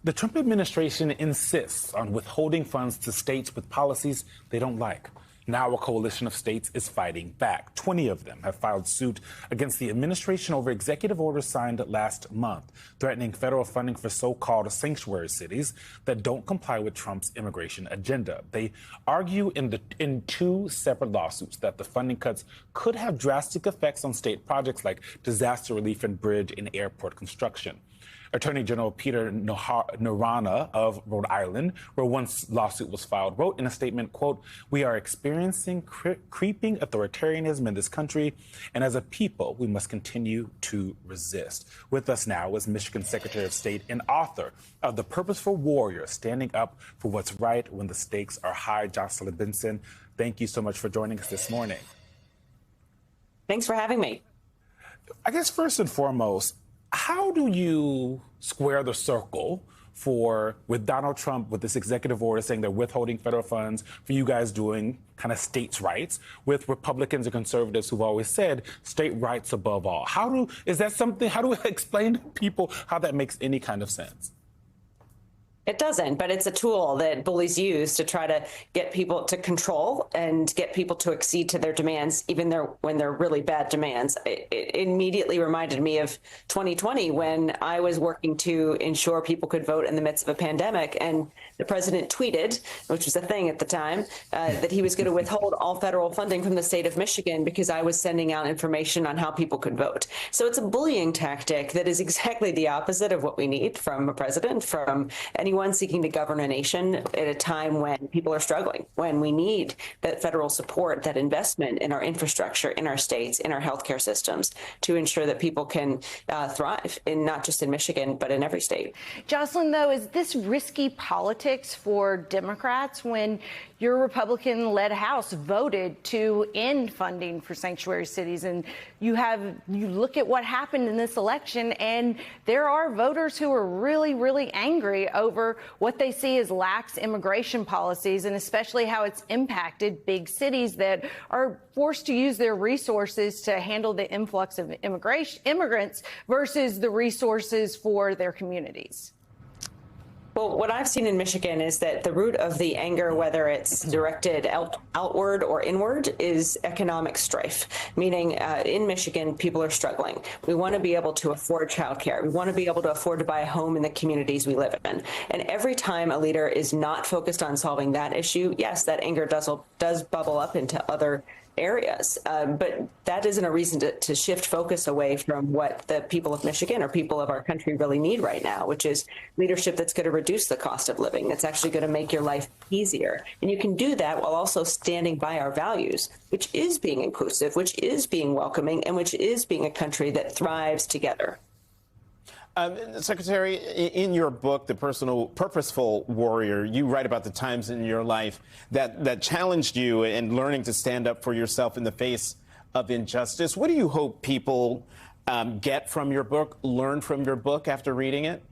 The Trump administration insists on withholding funds to states with policies they don't like. Now a coalition of states is fighting back. 20 of them have filed suit against the administration over executive orders signed last month, threatening federal funding for so-called sanctuary cities that don't comply with Trump's immigration agenda. They argue in two separate lawsuits that the funding cuts could have drastic effects on state projects like disaster relief and bridge and airport construction. Attorney General Peter Narana of Rhode Island, where one lawsuit was filed, wrote in a statement, quote, "We are experiencing creeping authoritarianism in this country, and as a people, we must continue to resist." With us now is Michigan Secretary of State and author of The Purposeful Warrior, Standing Up for What's Right When the Stakes Are High, Jocelyn Benson. Thank you so much for joining us this morning. Thanks for having me. I guess first and foremost, how do you square the circle with Donald Trump with this executive order saying they're withholding federal funds for you guys doing kind of states' rights with Republicans and conservatives who've always said state rights above all? How do we explain to people how that makes any kind of sense? It doesn't, but it's a tool that bullies use to try to get people to control and get people to accede to their demands, even when they're really bad demands. It immediately reminded me of 2020 when I was working to ensure people could vote in the midst of a pandemic. And the president tweeted, which was a thing at the time, that he was going to withhold all federal funding from the state of Michigan because I was sending out information on how people could vote. So it's a bullying tactic that is exactly the opposite of what we need from a president, from anyone seeking to govern a nation at a time when people are struggling, when we need that federal support, that investment in our infrastructure, in our states, in our healthcare systems to ensure that people can thrive, in not just in Michigan, but in every state. Jocelyn, though, is this risky politics for Democrats when your Republican-led House voted to end funding for sanctuary cities? And you look at what happened in this election, and there are voters who are really, really angry over what they see as lax immigration policies, and especially how it's impacted big cities that are forced to use their resources to handle the influx of immigrants versus the resources for their communities. Well, what I've seen in Michigan is that the root of the anger, whether it's directed outward or inward, is economic strife, meaning in Michigan, people are struggling. We want to be able to afford childcare. We want to be able to afford to buy a home in the communities we live in. And every time a leader is not focused on solving that issue, yes, that anger does bubble up into other areas. But that isn't a reason to shift focus away from what the people of Michigan or people of our country really need right now, which is leadership that's going to reduce the cost of living, that's actually going to make your life easier. And you can do that while also standing by our values, which is being inclusive, which is being welcoming, and which is being a country that thrives together. Secretary, in your book, The Purposeful Warrior, you write about the times in your life that challenged you in learning to stand up for yourself in the face of injustice. What do you hope people get from your book, learn from your book after reading it?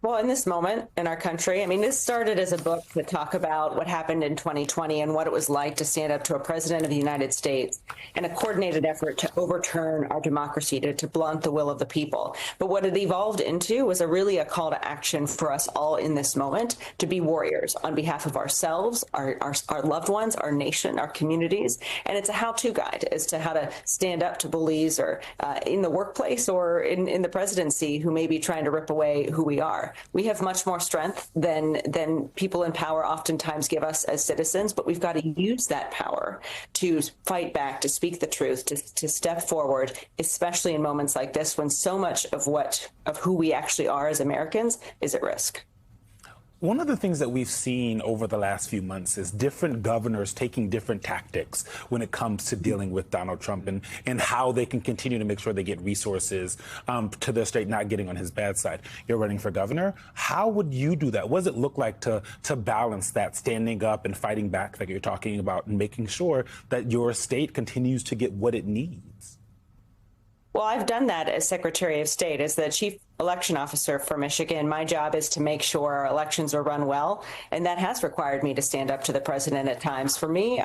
Well, in this moment in our country, I mean, this started as a book to talk about what happened in 2020 and what it was like to stand up to a president of the United States in a coordinated effort to overturn our democracy, to blunt the will of the people. But what it evolved into was really a call to action for us all in this moment to be warriors on behalf of ourselves, our loved ones, our nation, our communities. And it's a how-to guide as to how to stand up to bullies or in the workplace or in the presidency who may be trying to rip away who we are. We have much more strength than people in power oftentimes give us as citizens, but we've got to use that power to fight back, to speak the truth, to step forward, especially in moments like this when so much of who we actually are as Americans is at risk. One of the things that we've seen over the last few months is different governors taking different tactics when it comes to dealing with Donald Trump and how they can continue to make sure they get resources to their state, not getting on his bad side. You're running for governor. How would you do that? What does it look like to balance that, standing up and fighting back like you're talking about, and making sure that your state continues to get what it needs? Well, I've done that as Secretary of State, as the chief election officer for Michigan, my job is to make sure our elections are run well, and that has required me to stand up to the president at times. For me,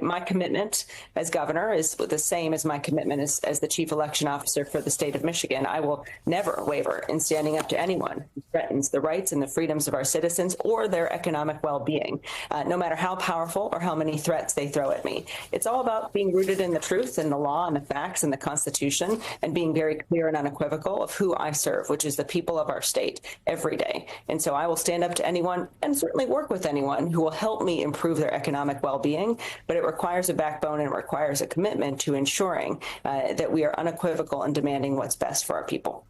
my commitment as governor is the same as my commitment as the chief election officer for the state of Michigan. I will never waver in standing up to anyone who threatens the rights and the freedoms of our citizens or their economic well-being, no matter how powerful or how many threats they throw at me. It's all about being rooted in the truth and the law and the facts and the Constitution, and being very clear and unequivocal of who I serve, which is the people of our state every day. And so I will stand up to anyone and certainly work with anyone who will help me improve their economic well-being. But it requires a backbone and it requires a commitment to ensuring that we are unequivocal in demanding what's best for our people.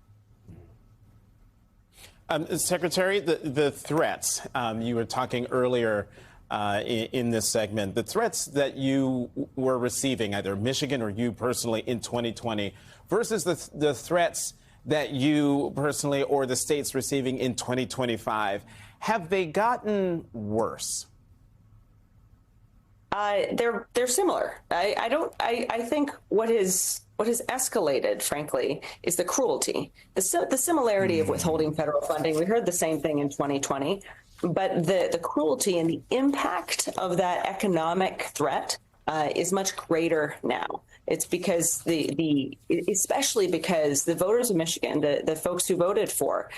Secretary, the threats, you were talking earlier in this segment, the threats that you were receiving, either Michigan or you personally, in 2020 versus the threats that you personally or the state's receiving in 2025, have they gotten worse? They're similar. I think what has escalated, frankly, is the cruelty, the similarity of withholding federal funding. We heard the same thing in 2020, but the cruelty and the impact of that economic threat is much greater now. It's because especially because the voters of Michigan, the folks who voted for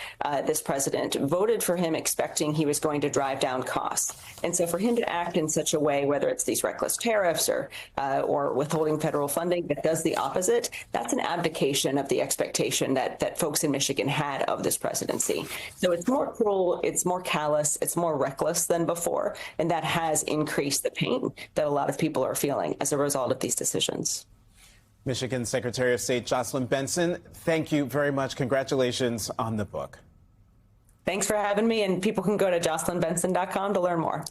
this president, voted for him expecting he was going to drive down costs. And so for him to act in such a way, whether it's these reckless tariffs or withholding federal funding that does the opposite, that's an abdication of the expectation that folks in Michigan had of this presidency. So it's more cruel, it's more callous, it's more reckless than before. And that has increased the pain that a lot of people are feeling as a result of these decisions. Michigan Secretary of State Jocelyn Benson, thank you very much. Congratulations on the book. Thanks for having me, and people can go to jocelynbenson.com to learn more.